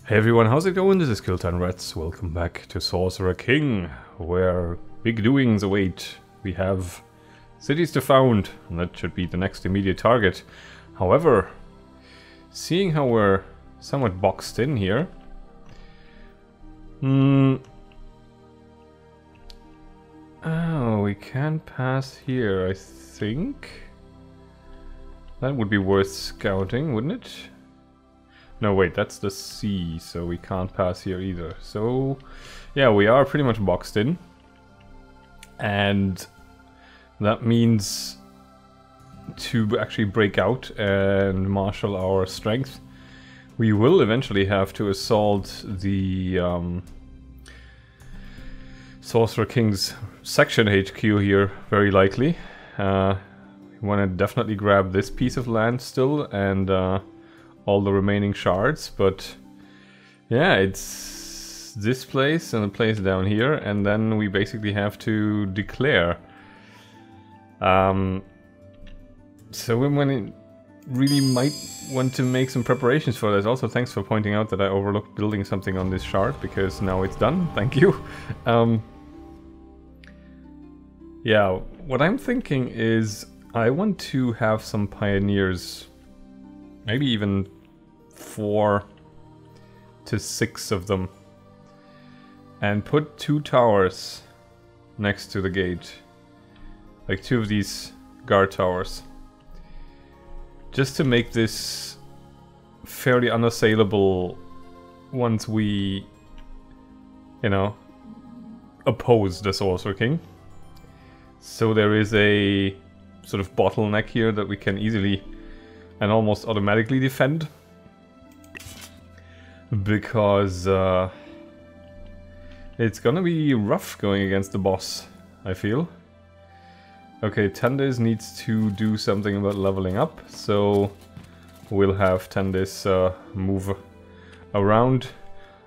Hey everyone, how's it going? This is Kiltan Rats. Welcome back to Sorcerer King, where big doings await. We have cities to found, and that should be the next immediate target. However, seeing how we're somewhat boxed in here... Oh, we can pass here, I think. That would be worth scouting, wouldn't it? No, wait, that's the sea, so we can't pass here either. So, yeah, we are pretty much boxed in. And that means to actually break out and marshal our strength, we will eventually have to assault the Sorcerer King's section HQ here, very likely. We want to definitely grab this piece of land still and all the remaining shards, but yeah, it's this place and a place down here, and then we basically have to declare. So we really might want to make some preparations for this. Also, thanks for pointing out that I overlooked building something on this shard, because now it's done. Thank you. Yeah, what I'm thinking is I want to have some pioneers, maybe even 4 to 6 of them, and put 2 towers next to the gate, like 2 of these guard towers, just to make this fairly unassailable once we, you know, oppose the Sorcerer King. So there is a sort of bottleneck here that we can easily and almost automatically defend, because it's gonna be rough going against the boss, I feel. Okay, Tendis needs to do something about leveling up, so we'll have Tendis move around.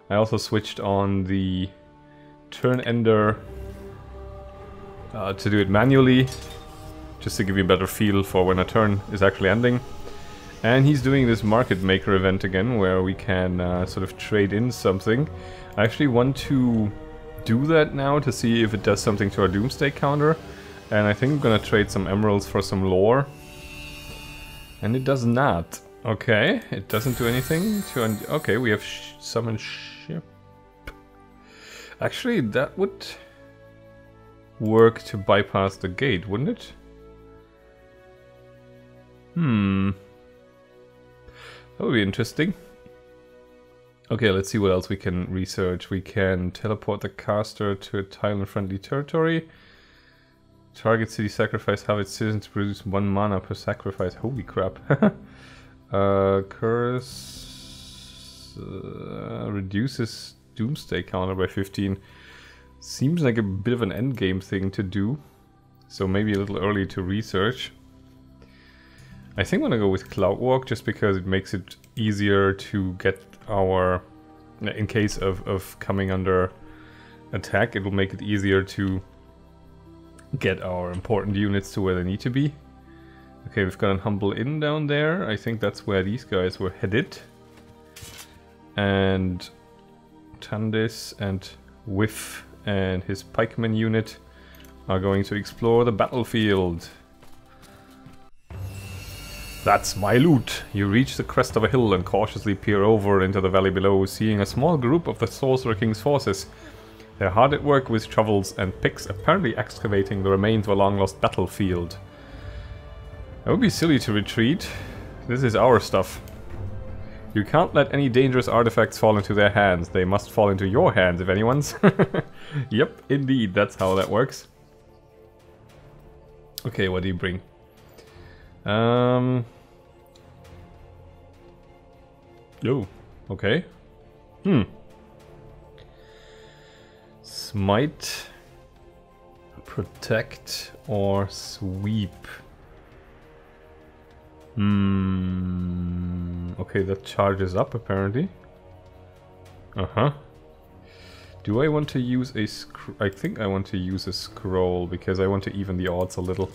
I also switched on the turn ender to do it manually, just to give you a better feel for when a turn is actually ending. And he's doing this market maker event again, where we can sort of trade in something. I actually want to do that now to see if it does something to our Doomsday counter. And I think I'm gonna trade some emeralds for some lore. And it does not. Okay, it doesn't do anything to... Okay, we have summon ship. Actually, that would work to bypass the gate, wouldn't it? That would be interesting. Okay, let's see what else we can research. We can teleport the caster to a tile in friendly territory. Target city sacrifice, have its citizens produce 1 mana per sacrifice. Holy crap. Curse reduces Doomsday counter by 15. Seems like a bit of an endgame thing to do. So maybe a little early to research. I think I'm gonna go with Cloudwalk, just because it makes it easier to get our... In case of coming under attack, it will make it easier to get our important units to where they need to be. Okay, we've got a Humble Inn down there. I think that's where these guys were headed. And Tandis and Whiff and his pikeman unit are going to explore the battlefield. That's my loot! You reach the crest of a hill and cautiously peer over into the valley below, seeing a small group of the Sorcerer King's forces. They're hard at work with shovels and picks, apparently excavating the remains of a long-lost battlefield. It would be silly to retreat. This is our stuff. You can't let any dangerous artifacts fall into their hands. They must fall into your hands, if anyone's. Yep, indeed, that's how that works. Okay, what do you bring? Oh, okay. Smite, protect, or sweep. Okay, that charges up apparently. Do I want to use a I think I want to use a scroll, because I want to even the odds a little.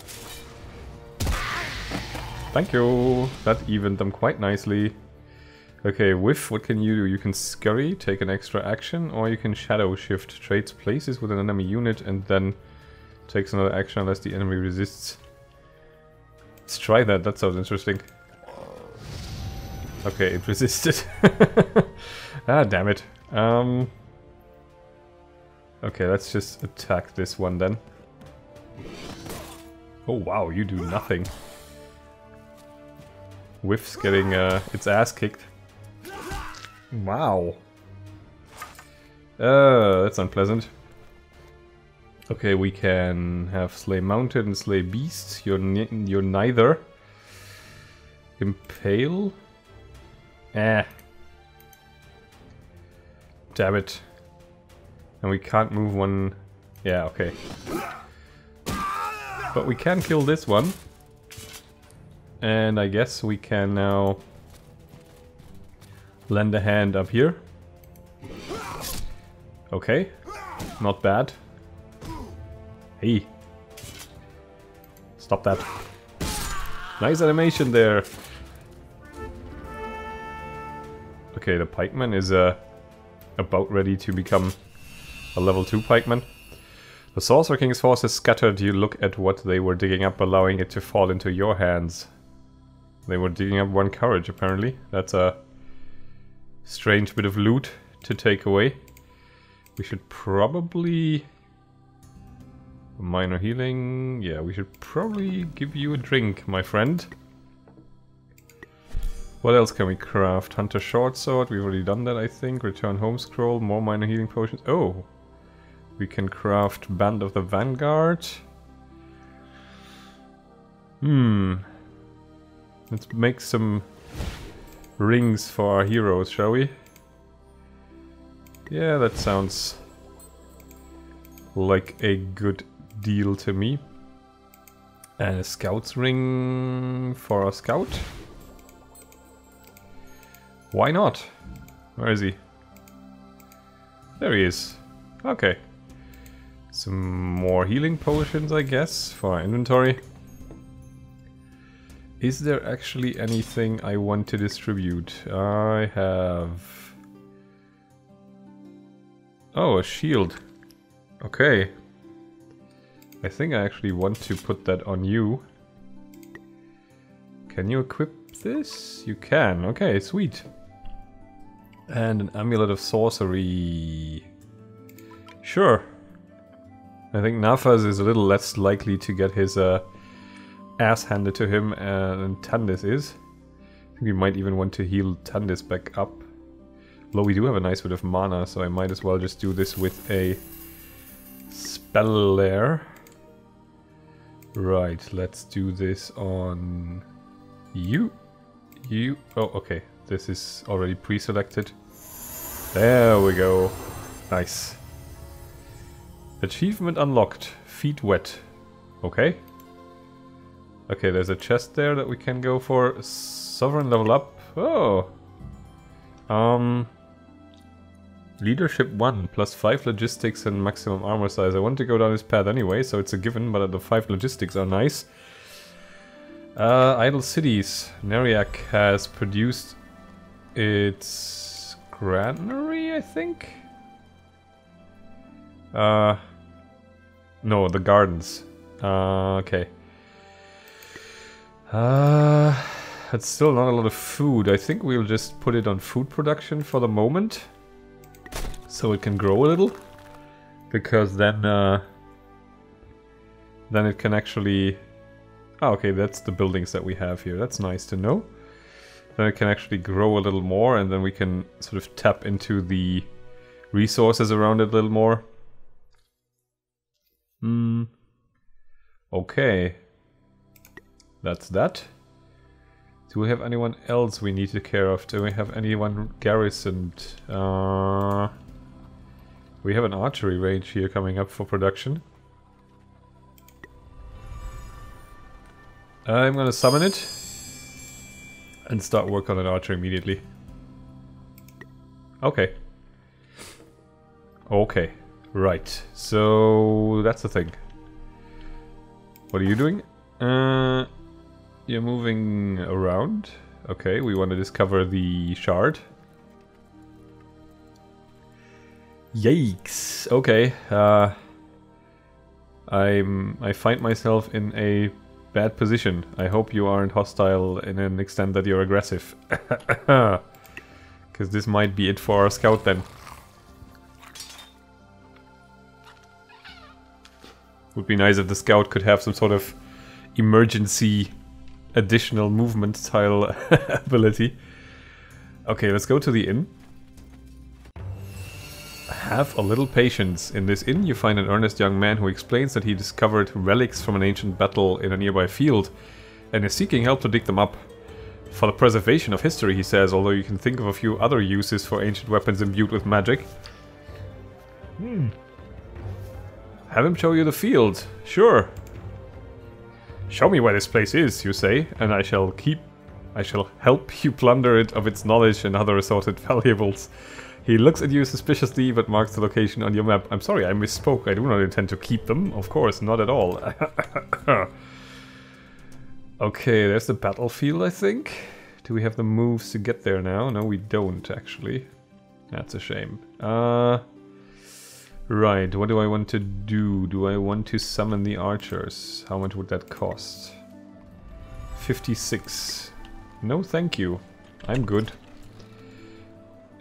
Thank you! That evened them quite nicely. Okay, whiff, what can you do? You can scurry, take an extra action, or you can shadow shift, trades places with an enemy unit, and then takes another action unless the enemy resists. Let's try that, that sounds interesting. Okay, it resisted. Ah, damn it. Okay, let's just attack this one then. Oh wow, you do nothing. Whiff's getting its ass kicked. Wow. That's unpleasant. Okay, we can have Slay Mounted and Slay Beast. You're neither. Impale? Eh. Damn it. And we can't move one... Yeah, okay. But we can kill this one. And I guess we can now lend a hand up here. Okay. Not bad. Hey. Stop that. Nice animation there. Okay, the pikeman is about ready to become a level 2 pikeman. The Sorcerer King's forces scattered. You look at what they were digging up, allowing it to fall into your hands. They were digging up 1 courage, apparently. That's a strange bit of loot to take away. We should probably... Minor healing... Yeah, we should probably give you a drink, my friend. What else can we craft? Hunter Short Sword, we've already done that, I think. Return Home Scroll, more minor healing potions. Oh! We can craft Band of the Vanguard. Let's make some rings for our heroes, shall we? Yeah, that sounds like a good deal to me. And a scout's ring for our scout. Why not? Where is he? There he is. Okay. Some more healing potions, I guess, for our inventory. Is there actually anything I want to distribute? I have... Oh, a shield. Okay. I think I actually want to put that on you. Can you equip this? You can. Okay, sweet. And an Amulet of Sorcery. Sure. I think Nafas is a little less likely to get his ass handed to him than Tandis is. I think we might even want to heal Tandis back up. Although we do have a nice bit of mana, so I might as well just do this with a spell there. Right, let's do this on you. You. Oh, okay. This is already pre-selected. There we go. Nice. Achievement unlocked. Feet wet. Okay. Okay, there's a chest there that we can go for. Sovereign level up. Oh. Leadership 1, plus 5 logistics and maximum armor size. I want to go down this path anyway, so it's a given, but the 5 logistics are nice. Idle Cities. Neriak has produced its granary, I think? No, the gardens. Okay. That's still not a lot of food. I think we'll just put it on food production for the moment. So it can grow a little. Because then it can actually... Oh, okay, that's the buildings that we have here. That's nice to know. Then it can actually grow a little more, and then we can sort of tap into the resources around it a little more. Okay. That's that. Do we have anyone else we need to take care of? Do we have anyone garrisoned? We have an archery range here coming up for production. I'm gonna summon it and start work on an archer immediately. Okay. Okay. Right. So that's the thing. What are you doing? You're moving around. Okay, we want to discover the shard. Yikes. Okay. I find myself in a bad position. I hope you aren't hostile in an extent that you're aggressive. Because this might be it for our scout then. Would be nice if the scout could have some sort of emergency additional movement style ability. Okay, let's go to the inn. Have a little patience. In this inn you find an earnest young man who explains that he discovered relics from an ancient battle in a nearby field and is seeking help to dig them up. For the preservation of history, he says, although you can think of a few other uses for ancient weapons imbued with magic. Have him show you the field. Sure. Show me where this place is, you say, and I shall help you plunder it of its knowledge and other assorted valuables. He looks at you suspiciously, but marks the location on your map. I'm sorry, I misspoke. I do not intend to keep them. Of course, not at all. Okay, there's the battlefield, I think. Do we have the moves to get there now? No, we don't, actually. That's a shame. Right, what do I want to do? Do I want to summon the archers? How much would that cost? 56. No, thank you. I'm good.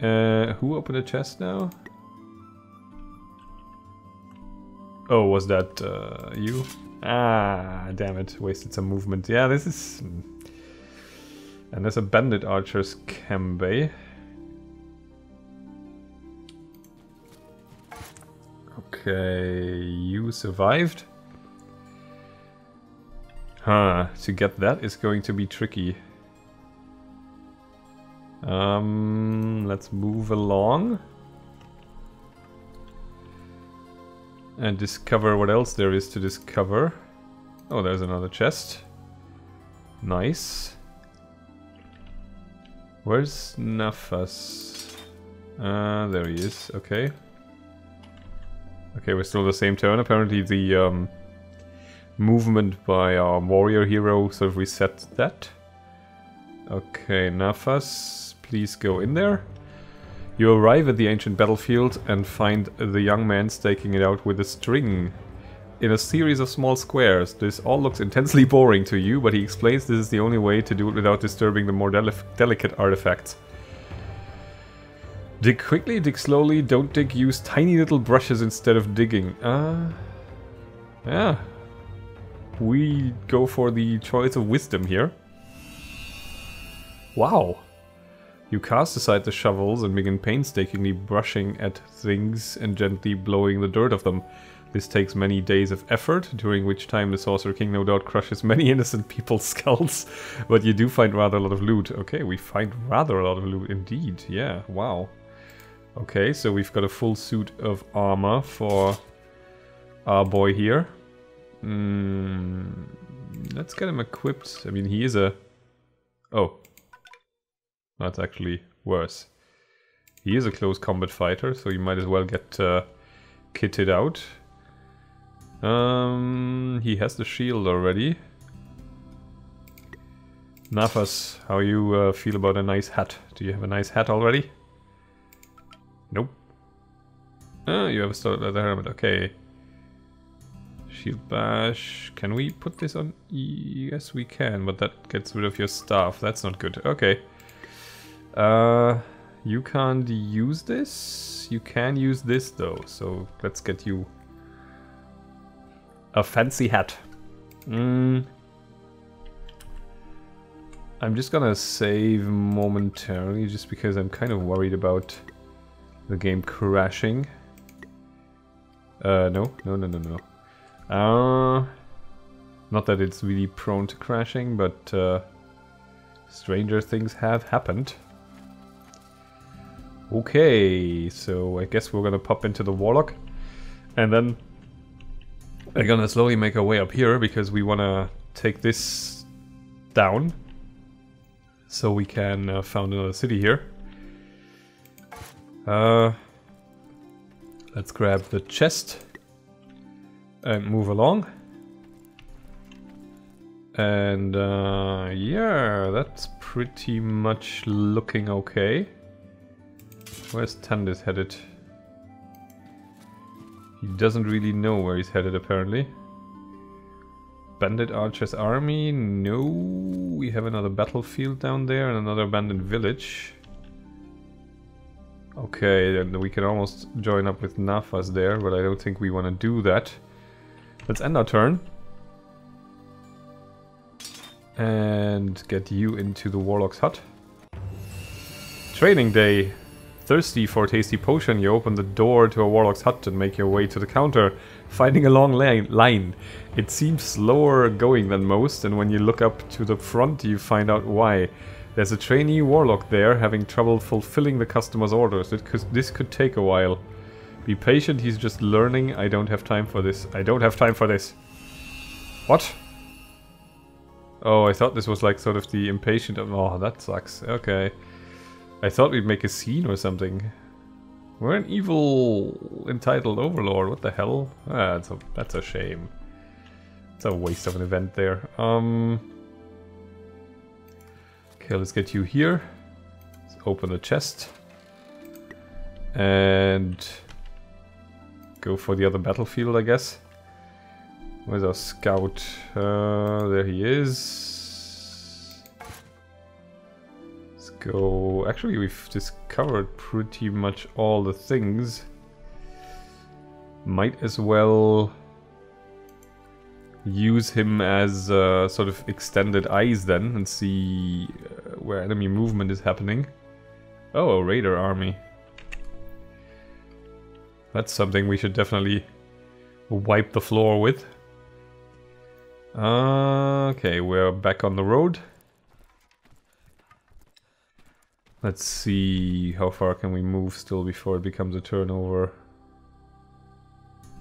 Who opened a chest now? Oh, was that you? Ah, damn it. Wasted some movement. Yeah, this is... And there's a bandit archer's cambe. Okay, you survived? Huh, to get that is going to be tricky. Let's move along. And discover what else there is to discover. Oh, there's another chest. Nice. Where's Nafas? There he is, okay. Okay, we're still the same turn. Apparently the movement by our warrior hero sort of reset that. Okay, Nafas, please go in there. You arrive at the ancient battlefield and find the young man staking it out with a string in a series of small squares. This all looks intensely boring to you, but he explains this is the only way to do it without disturbing the more delicate artifacts. Dig quickly, dig slowly, don't dig, use tiny little brushes instead of digging. Yeah. We go for the choice of wisdom here. Wow. You cast aside the shovels and begin painstakingly brushing at things and gently blowing the dirt off them. This takes many days of effort, during which time the Sorcerer King no doubt crushes many innocent people's skulls. But you do find rather a lot of loot. Okay, we find rather a lot of loot indeed. Yeah, wow. Okay, so we've got a full suit of armor for our boy here. Let's get him equipped. I mean, he is a... Oh. That's actually worse. He is a close combat fighter, so you might as well get kitted out. He has the shield already. Nafas, how you feel about a nice hat? Do you have a nice hat already? Nope. You have a star leather helmet, okay. Shield bash. Can we put this on? Yes, we can, but that gets rid of your staff. That's not good. Okay. You can't use this. You can use this though, so let's get you a fancy hat. I'm just gonna save momentarily, just because I'm kind of worried about the game crashing. No. Not that it's really prone to crashing, but stranger things have happened. Okay, so I guess we're gonna pop into the Warlock, and then we're gonna slowly make our way up here, because we wanna take this down, so we can found another city here. Let's grab the chest and move along. And yeah, that's pretty much looking okay. Where's Tandis headed? He doesn't really know where he's headed apparently. Bandit Archer's army? No. We have another battlefield down there and another abandoned village. Okay, then we can almost join up with Nafas there, but I don't think we want to do that. Let's end our turn. And get you into the Warlock's hut. Training day. Thirsty for a tasty potion, you open the door to a Warlock's hut and make your way to the counter, finding a long line. It seems slower going than most, and when you look up to the front you find out why. There's a trainee Warlock there, having trouble fulfilling the customer's orders. This could take a while. Be patient, he's just learning. I don't have time for this. I don't have time for this. What? Oh, I thought this was like sort of the impatient of... Oh, that sucks. Okay. I thought we'd make a scene or something. We're an evil entitled overlord. What the hell? Ah, that's a shame. It's a waste of an event there. Okay, let's get you here. Let's open the chest. And go for the other battlefield, I guess. Where's our scout? There he is. Go. Actually, we've discovered pretty much all the things. Might as well use him as sort of extended eyes then and see where enemy movement is happening. Oh, a raider army. That's something we should definitely wipe the floor with. Okay, we're back on the road. Let's see how far can we move still before it becomes a turnover.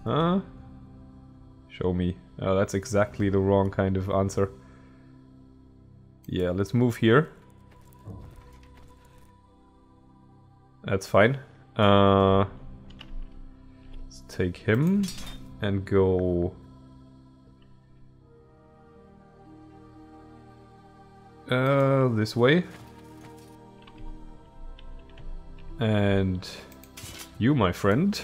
Show me. Oh, that's exactly the wrong kind of answer. Yeah, let's move here. That's fine. Let's take him and go... this way. And you, my friend.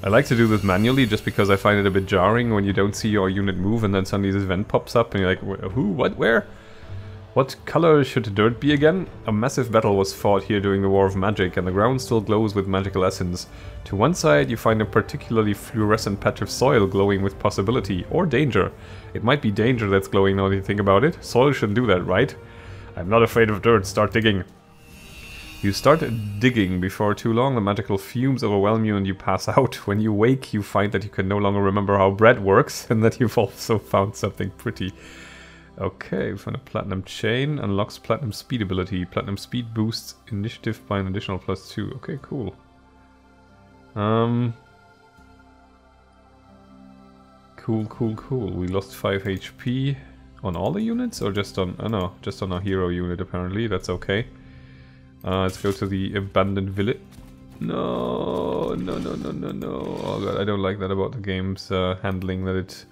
I like to do this manually just because I find it a bit jarring when you don't see your unit move and then suddenly this event pops up and you're like, who, what, where? What color should dirt be again? A massive battle was fought here during the War of Magic and the ground still glows with magical essence. To one side you find a particularly fluorescent patch of soil glowing with possibility, or danger. It might be danger that's glowing now that you think about it. Soil shouldn't do that, right? I'm not afraid of dirt, start digging. You start digging. Before too long, the magical fumes overwhelm you and you pass out. When you wake, you find that you can no longer remember how bread works and that you've also found something pretty. Okay, we found a platinum chain. Unlocks platinum speed ability. Platinum speed boosts initiative by an additional +2. Okay, cool. Cool. We lost 5 HP on all the units or just on... Oh no, just on our hero unit apparently. That's okay. Let's go to the abandoned village. No. Oh god, I don't like that about the game's handling, that it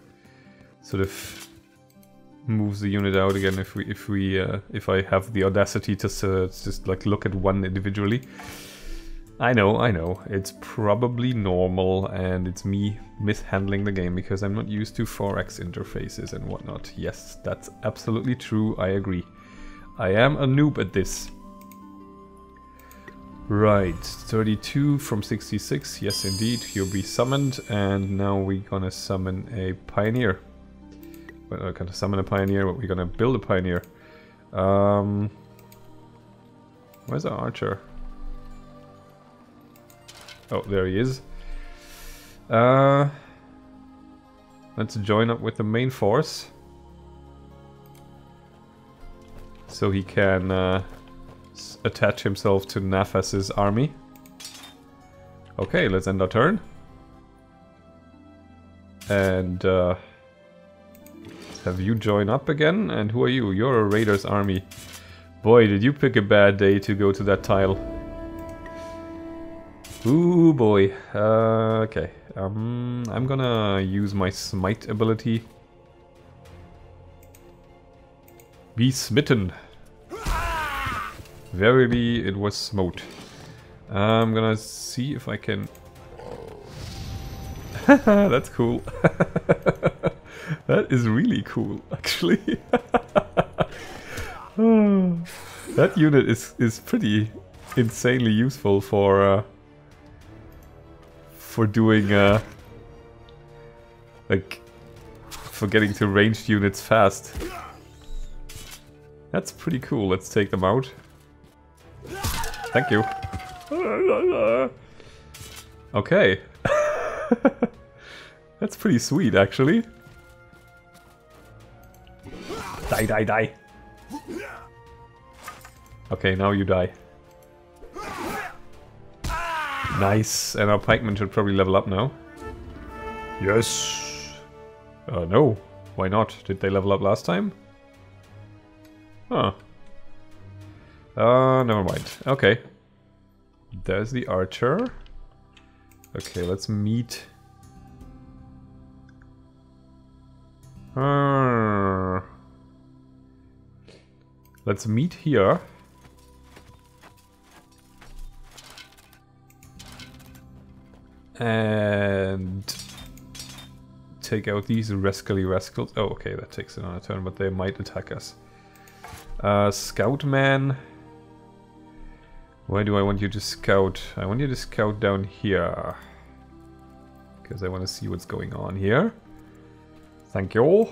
sort of moves the unit out again if I have the audacity to just like look at one individually. I know, it's probably normal and it's me mishandling the game because I'm not used to 4x interfaces and whatnot. Yes, that's absolutely true, I agree. I am a noob at this. Right, 32 from 66, yes indeed, he'll be summoned, and now we're gonna summon a pioneer. We're not gonna summon a pioneer, but we're gonna build a pioneer. Where's our archer? Oh, there he is. Let's join up with the main force. So he can attach himself to Nafas's army. Okay, let's end our turn. And have you join up again. And who are you? You're a raider's army. Boy, did you pick a bad day to go to that tile. Ooh boy. Okay. I'm gonna use my smite ability. Be smitten. Verily, it was smote. I'm gonna see if I can... That's cool. That is really cool, actually. That unit is pretty insanely useful for doing like for getting to ranged units fast. That's pretty cool. Let's take them out. Thank you. Okay. That's pretty sweet, actually. Die, die, die. Okay, now you die. Nice. And our pikemen should probably level up now. Yes. No. Why not? Did they level up last time? Huh. Never mind. Okay. There's the archer. Okay, let's meet. Let's meet here. And take out these rascally rascals. Oh, okay, that takes another turn, but they might attack us. Scoutman. Why do I want you to scout? I want you to scout down here. Because I want to see what's going on here. Thank you all.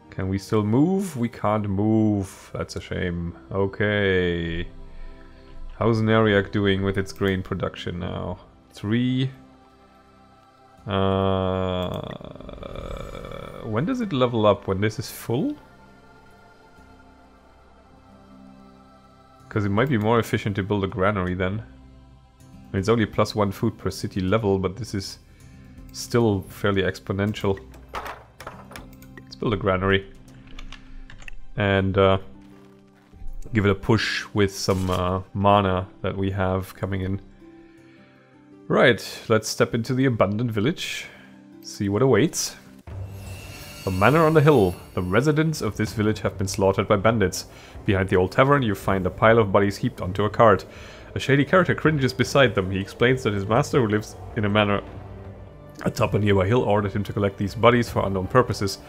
Can we still move? We can't move. That's a shame. Okay. How's Nariak doing with its grain production now? 3. When does it level up? When this is full? Because it might be more efficient to build a granary then. It's only +1 food per city level, but this is still fairly exponential. Let's build a granary. And give it a push with some mana that we have coming in. Right, let's step into the abundant village. See what awaits. A manor on the hill. The residents of this village have been slaughtered by bandits. Behind the old tavern you find a pile of bodies heaped onto a cart. A shady character cringes beside them. He explains that his master, who lives in a manor atop a nearby hill, ordered him to collect these bodies for unknown purposes.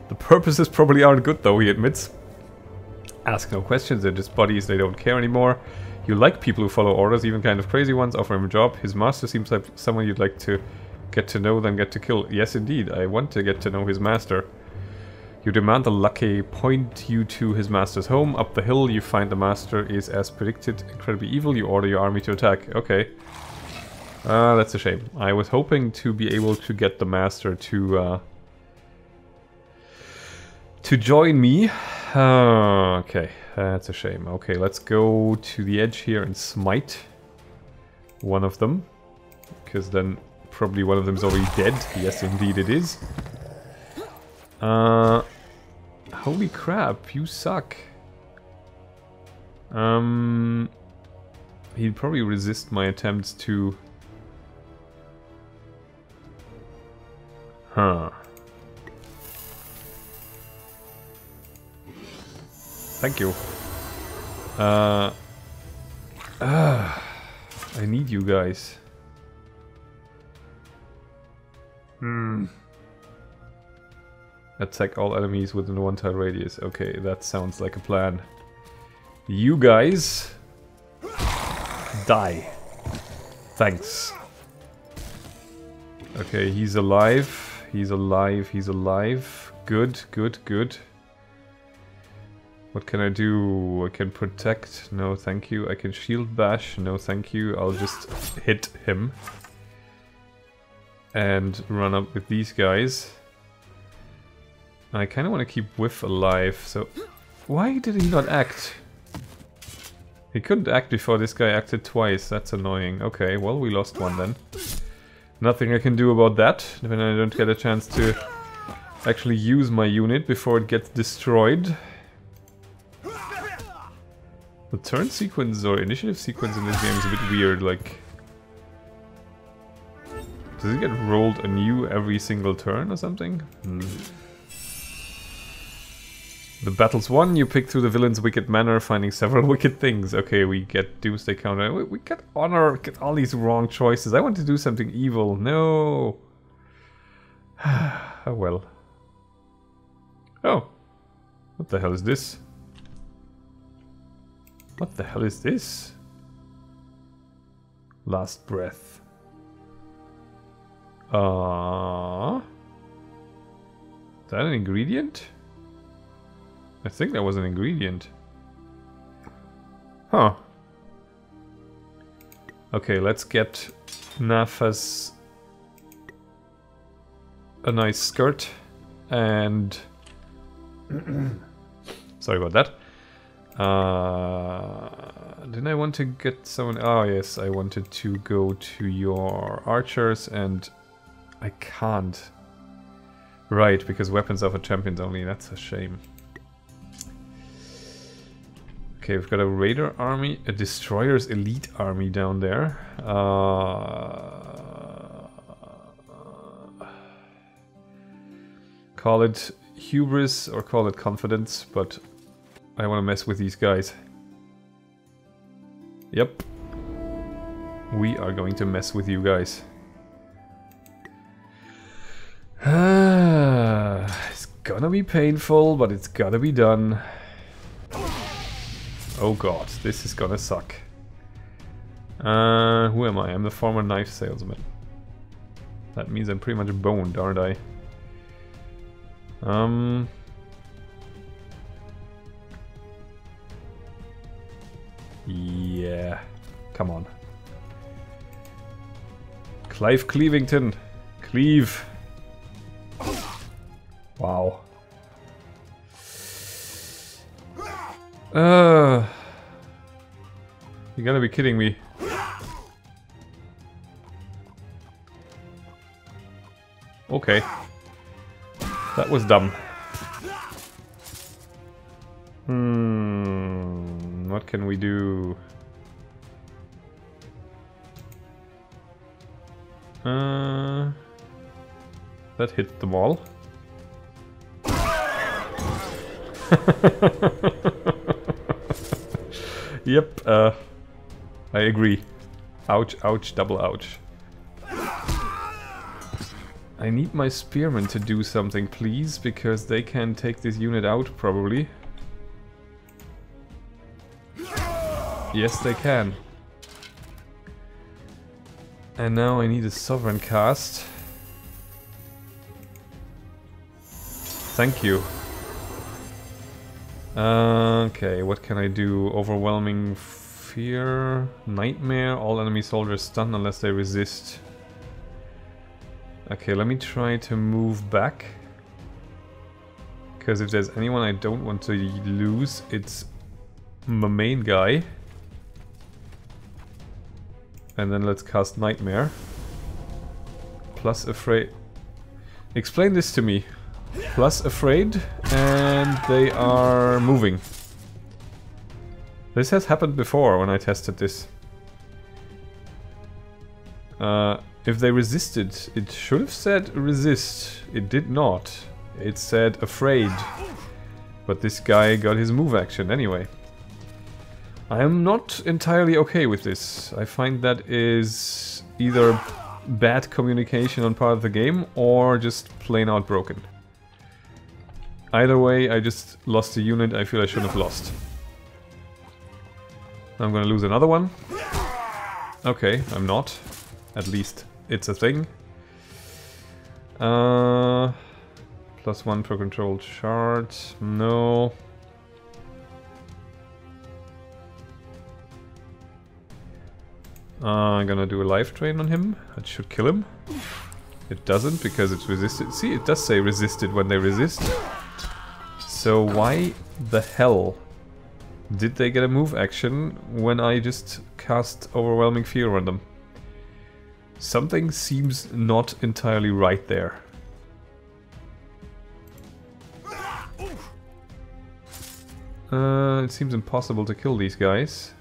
The purposes probably aren't good though, he admits. Ask no questions, they're just bodies, they don't care anymore. You like people who follow orders, even kind of crazy ones, offer him a job. His master seems like someone you'd like to get to know, then get to kill. Yes, indeed, I want to get to know his master. You demand the lackey point you to his master's home. Up the hill, you find the master is, as predicted, incredibly evil. You order your army to attack. Okay. That's a shame. I was hoping to be able to get the master to join me. Okay, that's a shame. Okay, let's go to the edge here and smite one of them. Because then probably one of them is already dead. Yes, indeed it is. Holy crap, you suck. He'd probably resist my attempts to... Huh. Thank you. I need you guys. Attack all enemies within a 1-tile radius. Okay, that sounds like a plan. You guys... die. Thanks. Okay, he's alive. He's alive. He's alive. Good, good, good. What can I do? I can protect. No, thank you. I can shield bash. No, thank you. I'll just hit him. And run up with these guys. I kind of want to keep Whiff alive, so... Why did he not act? He couldn't act before this guy acted twice. That's annoying. Okay, well, we lost one then. Nothing I can do about that. When I don't get a chance to actually use my unit before it gets destroyed. The turn sequence or initiative sequence in this game is a bit weird, like... Does it get rolled anew every single turn or something? The battle's won. You pick through the villain's wicked manor, finding several wicked things. Okay, we get Doomsday counter. We get honor. Get all these wrong choices. I want to do something evil. No. Oh well. Oh. What the hell is this? What the hell is this? Last breath. Is that an ingredient? I think that was an ingredient. Huh. Okay, let's get Nafas a nice skirt and sorry about that. Didn't I want to get someone? Oh yes, I wanted to go to your archers and I can't. Right, because weapons are for champions only. That's a shame. Okay, we've got a raider army, a destroyer's elite army down there. Call it hubris or call it confidence, but I want to mess with these guys. Yep. We are going to mess with you guys. It's gonna be painful, but it's gotta be done. Oh god, this is gonna suck. Who am I? I'm the former knife salesman. That means I'm pretty much boned, aren't I? Yeah. Come on. Clive Cleavington. Cleave. Wow. You gotta be kidding me. Okay. That was dumb. What can we do? That hit them all. Yep, I agree. Ouch, ouch, double ouch. I need my spearmen to do something, please, because they can take this unit out, probably. Yes, they can. And now I need a sovereign cast. Thank you. Okay, what can I do? Overwhelming fear, nightmare, all enemy soldiers stunned unless they resist. Okay, let me try to move back. Because if there's anyone I don't want to lose, it's my main guy. And then let's cast nightmare. Plus afraid. Explain this to me. Plus afraid, and they are moving. This has happened before when I tested this. If they resisted, it should have said resist. It did not. It said afraid. But this guy got his move action anyway. I am not entirely okay with this. I find that is either bad communication on part of the game or just plain out broken. Either way, I just lost a unit I feel I shouldn't have lost. I'm gonna lose another one. Okay, I'm not. At least it's a thing. +1 per controlled shard. No. I'm gonna do a life drain on him. That should kill him. It doesn't because it's resisted. See, it does say resisted when they resist. So why the hell did they get a move action when I just cast Overwhelming Fear on them? Something seems not entirely right there. It seems impossible to kill these guys.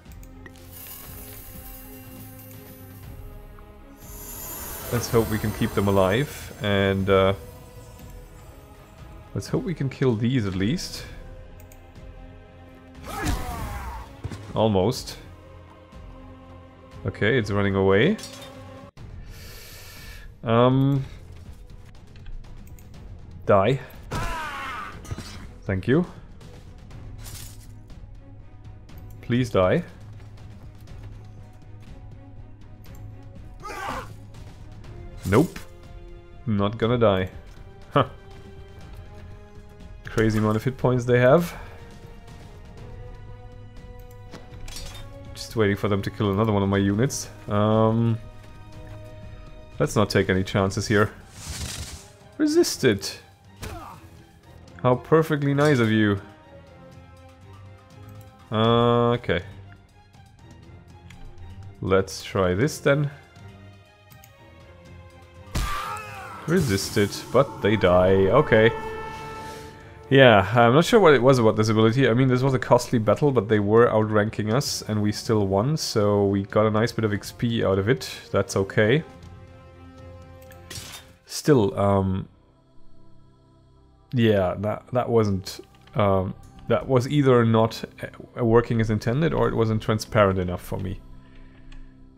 Let's hope we can keep them alive, and let's hope we can kill these at least. almost. Okay, it's running away. Die. Thank you. Please die. Nope. Not gonna die. Huh. Crazy amount of hit points they have. Just waiting for them to kill another one of my units. Let's not take any chances here. Resist it. How perfectly nice of you. Okay. Let's try this then. Resist it, but they die. Okay. Yeah, I'm not sure what it was about this ability. I mean, this was a costly battle, but they were outranking us, and we still won, so we got a nice bit of XP out of it. That's okay. Still, yeah, that wasn't... that was either not working as intended, or it wasn't transparent enough for me.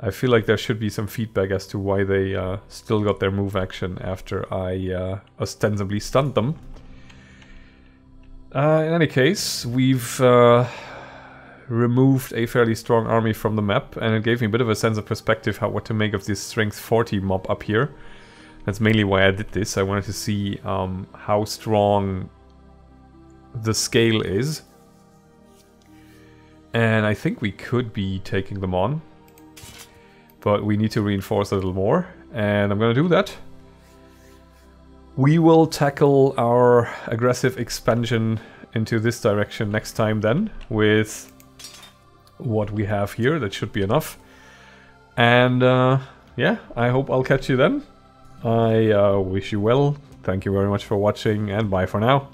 I feel like there should be some feedback as to why they still got their move action after I ostensibly stunned them. In any case, we've removed a fairly strong army from the map, and it gave me a bit of a sense of perspective what to make of this strength 40 mob up here. That's mainly why I did this. I wanted to see how strong the scale is. And I think we could be taking them on. But we need to reinforce a little more, and I'm gonna do that. We will tackle our aggressive expansion into this direction next time then, with what we have here. That should be enough. And yeah, I hope I'll catch you then. I wish you well. Thank you very much for watching, and bye for now.